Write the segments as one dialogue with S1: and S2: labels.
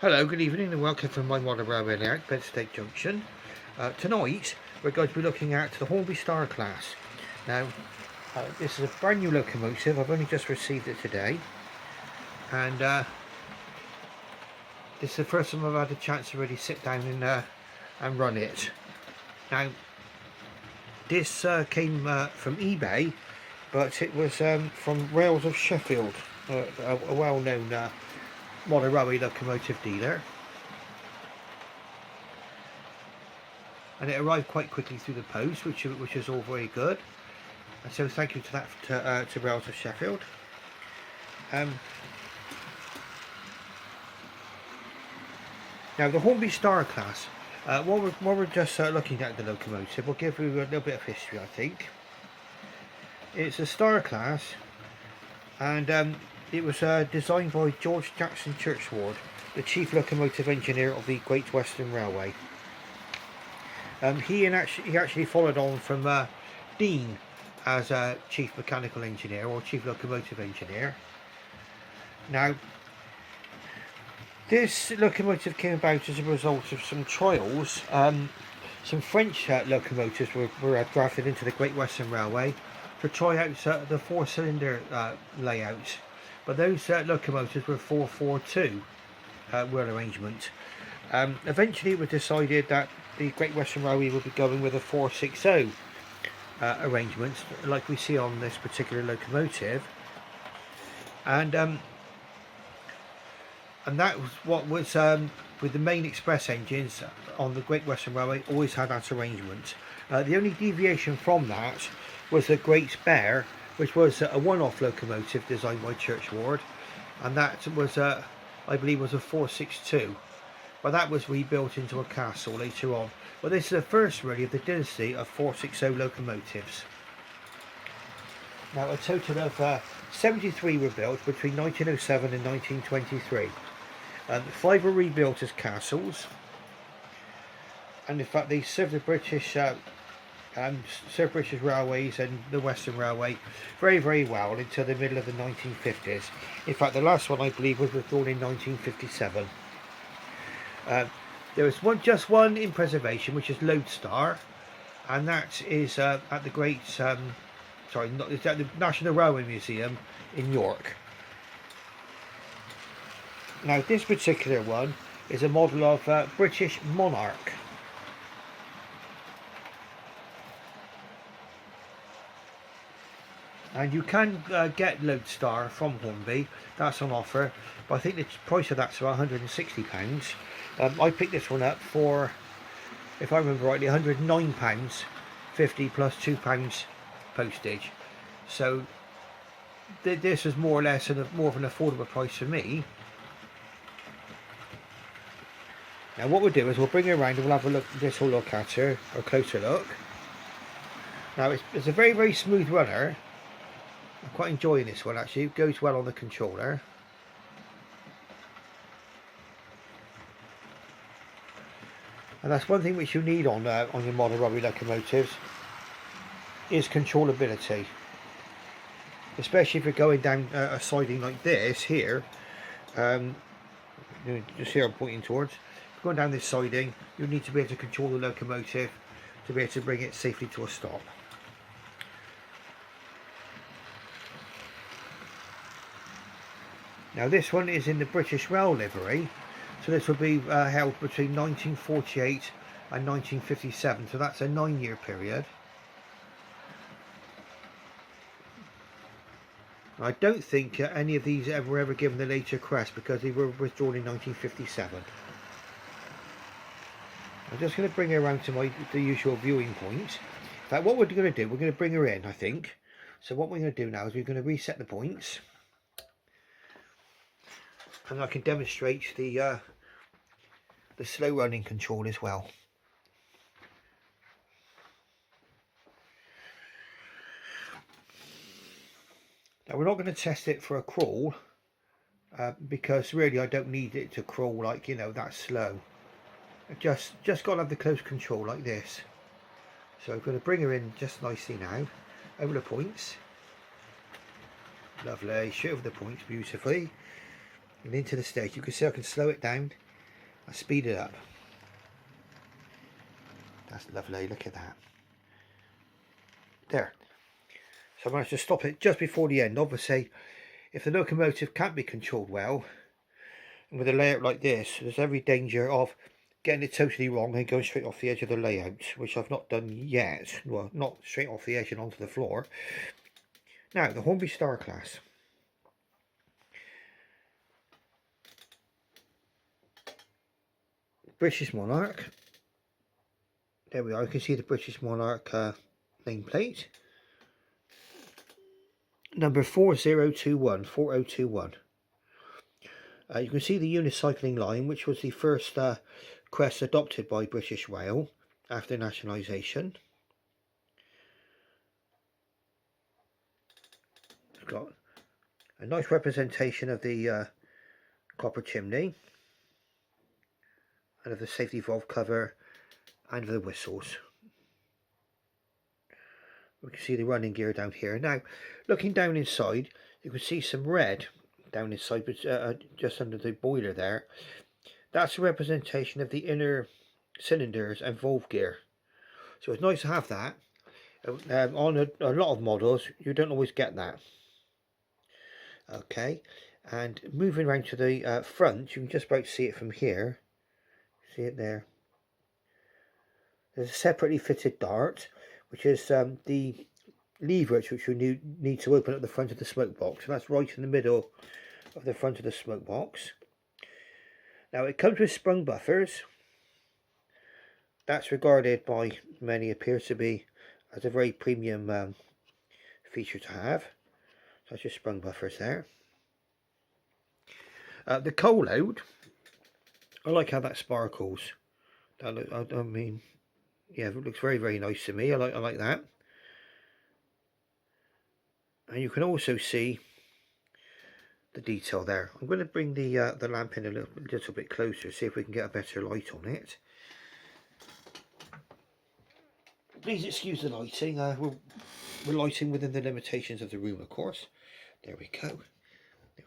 S1: Hello, good evening and welcome from my model railway layout, Bedstead Junction. Tonight we're going to be looking at the Hornby Star class. Now this is a brand new locomotive. I've only just received it today, and this is the first time I've had a chance to really sit down and run it. Now this came from eBay, but it was from Rails of Sheffield, a well-known model railway locomotive dealer, and it arrived quite quickly through the post, which is all very good. And so thank you to that to Rails of Sheffield. Now the Hornby Star class. While we're just looking at the locomotive, we'll give you a little bit of history. I think it's a Star class, and it was designed by George Jackson Churchward, the chief locomotive engineer of the Great Western Railway. He actually followed on from Dean as chief mechanical engineer or chief locomotive engineer. Now, this locomotive came about as a result of some trials. Some French locomotives were drafted into the Great Western Railway to try out the four-cylinder layout. But those locomotives were 442 wheel arrangement. Eventually it was decided that the Great Western Railway would be going with a 460 arrangement, like we see on this particular locomotive. And that was what was with the main express engines on the Great Western Railway, always had that arrangement. The only deviation from that was the Great Bear, which was a one-off locomotive designed by Churchward, and that was I believe was a 462, but that was rebuilt into a castle later on. But this is the first really of the dynasty of 460 locomotives. Now a total of 73 were built between 1907 and 1923. 5 were rebuilt as castles, and in fact they served the British Railways and the Western Railway very, very well until the middle of the 1950s. In fact, the last one I believe was withdrawn in 1957. There was just one in preservation, which is Lodestar, and that is at the it's at the National Railway Museum in York. Now, this particular one is a model of British Monarch. And you can get Lodestar from Hornby, that's on offer, but I think the price of that's about £160. I picked this one up for, if I remember rightly, £109.50 plus £2 postage. So this is more or less more of an affordable price for me. Now what we'll do is we'll bring her around and we'll have a little look at her, or a closer look. Now it's a very, very smooth runner. I'm quite enjoying this one actually. It goes well on the controller. And that's one thing which you need on your model railway locomotives is controllability. Especially if you're going down a siding like this here. Just here I'm pointing towards. If you're going down this siding, you need to be able to control the locomotive to be able to bring it safely to a stop. Now this one is in the British Rail livery, so this will be held between 1948 and 1957, so that's a 9-year period. I don't think any of these were ever given the later crest because they were withdrawn in 1957. I'm just going to bring her around to the usual viewing point. In fact, what we're going to do, we're going to bring her in, I think. So what we're going to do now is we're going to reset the points. And I can demonstrate the slow running control as well. Now we're not going to test it for a crawl because really I don't need it to crawl like, you know, that slow. I've just got to have the close control like this. So I'm going to bring her in just nicely now over the points. Lovely, shoot over the points beautifully. And into the stage. You can see I can slow it down I'll speed it up. That's lovely, look at that. There. So I managed to stop it just before the end. Obviously, if the locomotive can't be controlled well, and with a layout like this, there's every danger of getting it totally wrong and going straight off the edge of the layout, which I've not done yet. Well, not straight off the edge and onto the floor. Now, the Hornby Star Class. British Monarch. There we are, you can see the British Monarch nameplate. Number 4021, 4021. You can see the unicycling line, which was the first crest adopted by British Rail after nationalisation. It's got a nice representation of the copper chimney and of the safety valve cover and of the whistles. We can see the running gear down here. Now, looking down inside, you can see some red down inside, just under the boiler there. That's a representation of the inner cylinders and valve gear. So it's nice to have that. On a lot of models, you don't always get that. Okay, and moving around to the front, you can just about see it from here. See it there. There's a separately fitted dart, which is the leverage which you need to open up the front of the smoke box. And that's right in the middle of the front of the smoke box. Now it comes with sprung buffers. That's regarded by many appears to be as a very premium feature to have. So that's your sprung buffers there. The coal load, I like how that sparkles. I mean, yeah, it looks very, very nice to me. I like that. And you can also see the detail there. I'm going to bring the lamp in a little bit closer, see if we can get a better light on it. Please excuse the lighting. We're lighting within the limitations of the room, of course. There we go.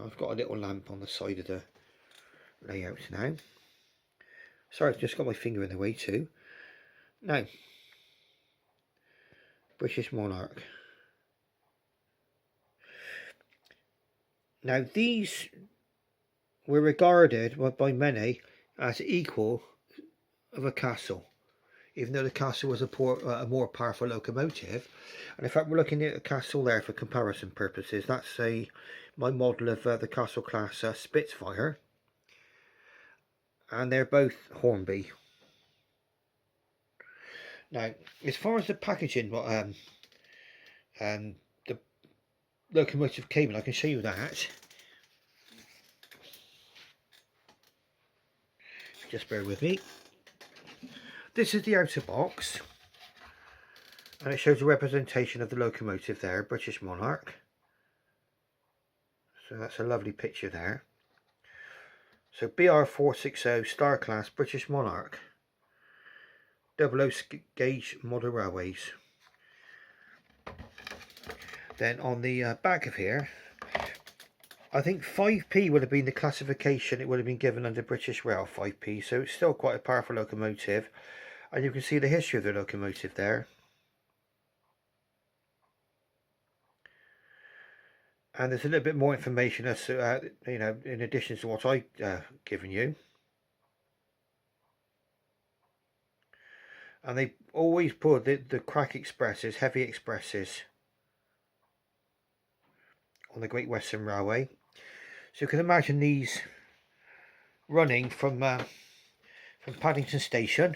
S1: I've got a little lamp on the side of the layout now. Sorry, I've just got my finger in the way too. Now, British Monarch. Now these were regarded by many as equal of a castle, even though the castle was a more powerful locomotive. And in fact, we're looking at a castle there for comparison purposes. That's my model of the castle class Spitfire, and they're both Hornby. Now, as far as the packaging, the locomotive cable, I can show you that. Just bear with me. This is the outer box, and it shows a representation of the locomotive there, British Monarch. So that's a lovely picture there. So BR460 Star Class British Monarch, 00 gauge model railways. Then on the back of here, I think 5p would have been the classification it would have been given under British Rail, 5p. So it's still quite a powerful locomotive. And you can see the history of the locomotive there. And there's a little bit more information as to, you know, in addition to what I've given you. And they always put the crack expresses, heavy expresses, on the Great Western Railway. So you can imagine these running from Paddington Station,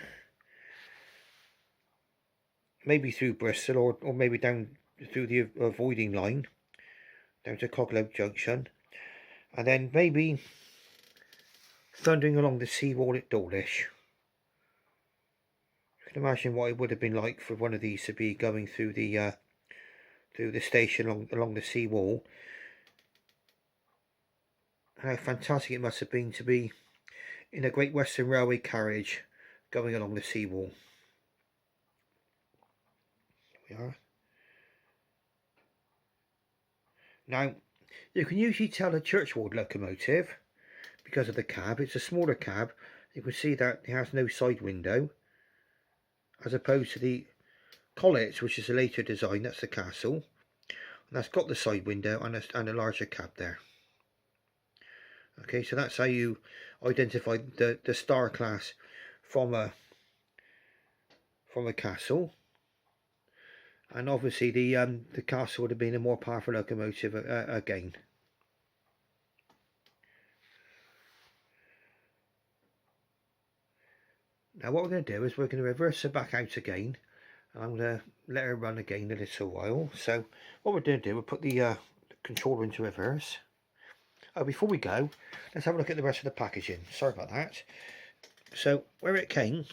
S1: maybe through Bristol, or maybe down through the avoiding line, down to Coglobe Junction, and then maybe thundering along the seawall at Dawlish. You can imagine what it would have been like for one of these to be going through the station along the seawall. How fantastic it must have been to be in a Great Western Railway carriage going along the seawall. Here we are. Now, you can usually tell a Churchward locomotive because of the cab. It's a smaller cab You can see that it has no side window, as opposed to the College, which is a later design. That's the castle, and that's got the side window and a larger cab there. Okay, so that's how you identify the Star class from a castle. And obviously the castle would have been a more powerful locomotive again. Now what we're going to do is we're going to reverse her back out again, and I'm going to let her run again a little while. So what we're going to do, we'll put the controller into reverse. Oh, before we go, let's have a look at the rest of the packaging. Sorry about that. So where it came,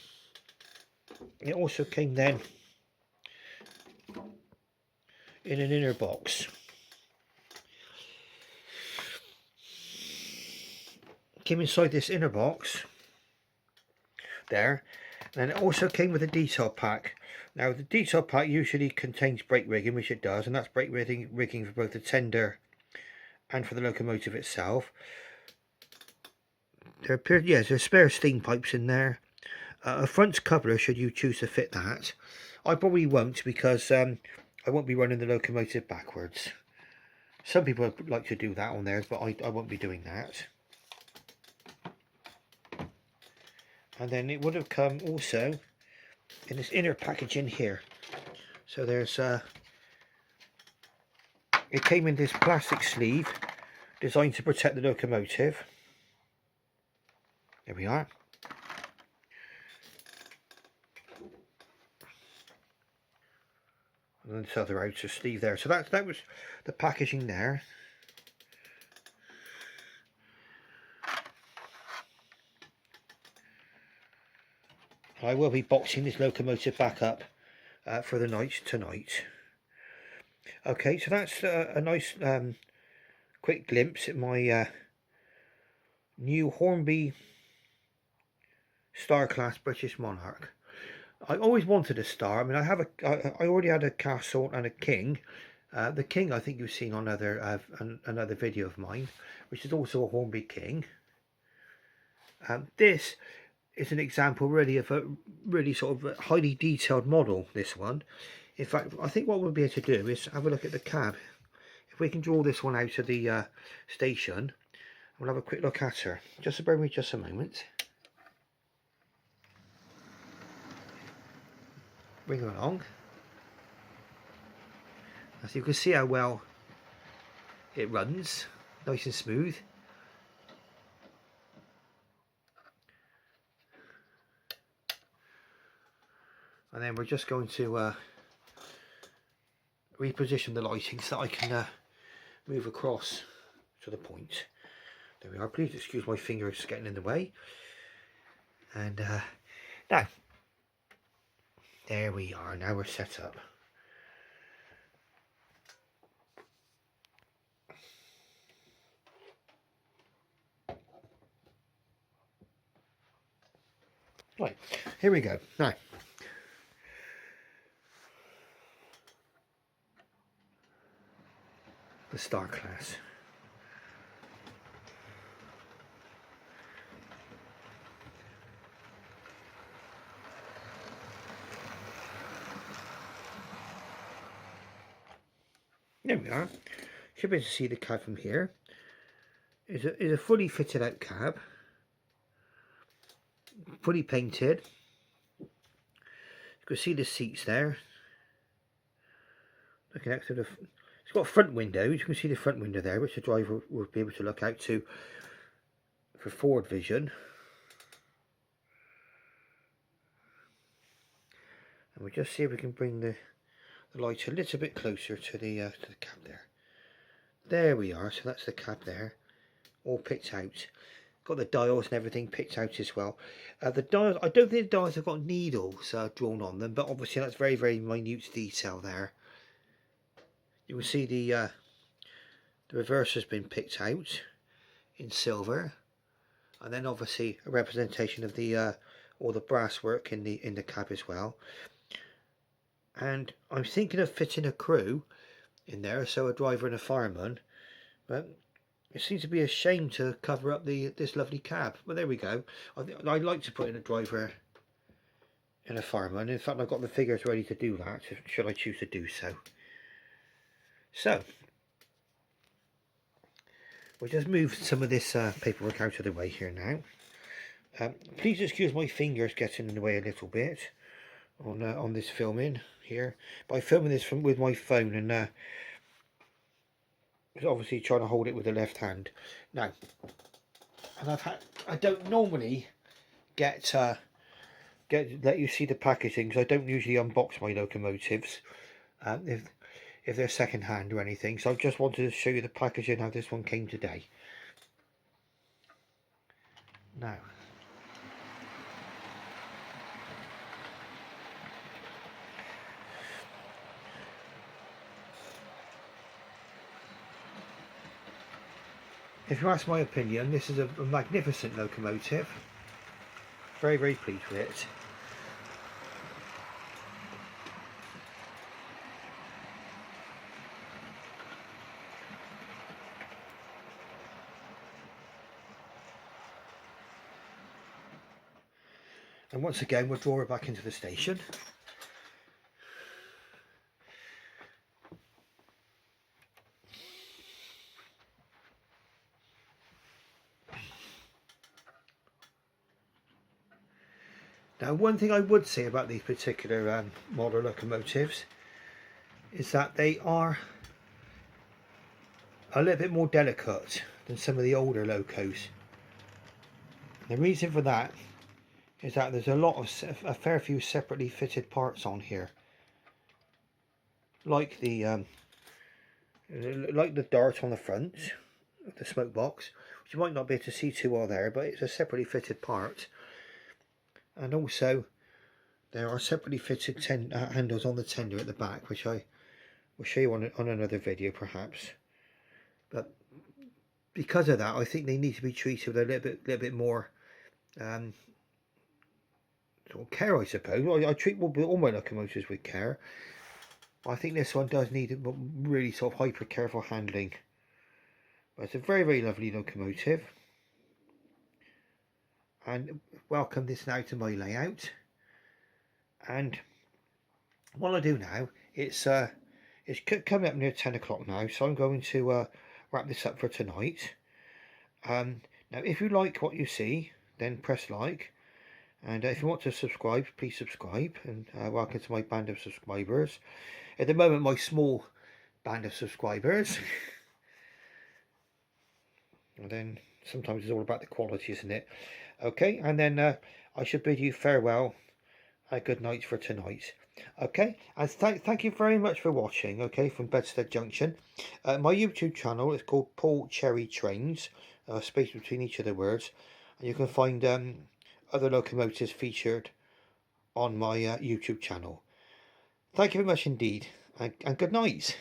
S1: it also came then in an inner box. Came inside this inner box there, and it also came with a detail pack. Now the detail pack usually contains brake rigging, which it does, and that's brake rigging for both the tender and for the locomotive itself. There appear, yes, there's spare steam pipes in there. A front coupler, should you choose to fit that. I probably won't, because I won't be running the locomotive backwards. Some people like to do that on theirs, but I won't be doing that. And then it would have come also in this inner packaging here. So there's it came in this plastic sleeve designed to protect the locomotive. There we are. And then this other outer sleeve there. So that was the packaging there. I will be boxing this locomotive back up for the night tonight. Okay, so that's a nice quick glimpse at my new Hornby Star Class British Monarch. I always wanted a Star. I mean, I already had a Castle and a King. The King, I think you've seen on another video of mine, which is also a Hornby King. This is an example really of a really sort of highly detailed model, this one. In fact, I think what we'll be able to do is have a look at the cab. If we can draw this one out of the station, we'll have a quick look at her. Just bear with me just a moment. Bring her along. As you can see how well it runs, nice and smooth. And then we're just going to reposition the lighting so that I can move across to the point. There we are. Please excuse my fingers getting in the way. And now, there we are. Now we're set up. Right, here we go. Now, the Star Class. There we are. Should be able to see the cab from here. It's a fully fitted out cab, fully painted. You can see the seats there. Looking out to the. It's got front windows. You can see the front window there, which the driver will be able to look out to for forward vision. And we'll just see if we can bring the light a little bit closer to the cab there. There we are. So that's the cab there, all picked out. Got the dials and everything picked out as well. The dials, I don't think the dials have got needles drawn on them, but obviously that's very, very minute detail there. You can see the reverse has been picked out in silver, and then obviously a representation of the all the brass work in the cab as well. And I'm thinking of fitting a crew in there, so a driver and a fireman, but It seems to be a shame to cover up this lovely cab. Well, there we go. I'd like to put in a driver and a fireman. In fact, I've got the figures ready to do that, should I choose to do so. So, we'll just move some of this paperwork out of the way here now. Please excuse my fingers getting in the way a little bit on this filming here. But I'm filming this with my phone, and obviously trying to hold it with the left hand now. And I don't normally let you see the packaging, because I don't usually unbox my locomotives if they're second hand or anything. So I just wanted to show you the packaging, how this one came today. Now, if you ask my opinion, this is a magnificent locomotive. Very, very pleased with it. And once again, we'll draw it back into the station. Now, one thing I would say about these particular model locomotives is that they are a little bit more delicate than some of the older locos. The reason for that is that there's a fair few separately fitted parts on here, like the dart on the front of the smoke box, which you might not be able to see too well there, but it's a separately fitted part. And also there are separately fitted handles on the tender at the back, which I will show you on another video perhaps. But because of that, I think they need to be treated with a little bit more sort of care, I suppose. I treat all my locomotives with care. I think this one does need really sort of hyper careful handling. But it's a very, very lovely locomotive. And welcome this now to my layout. And what I do now, it's coming up near 10 o'clock now, so I'm going to wrap this up for tonight. Now, if you like what you see, then press like. And if you want to subscribe, please subscribe. And welcome to my band of subscribers. At the moment, my small band of subscribers. And then sometimes it's all about the quality, isn't it? Okay, and then I should bid you farewell and good night for tonight. Okay, and thank you very much for watching. Okay, from Bedstead Junction. My YouTube channel is called Paul Cherry Trains, space between each of the words, and you can find other locomotives featured on my YouTube channel. Thank you very much indeed, and good night.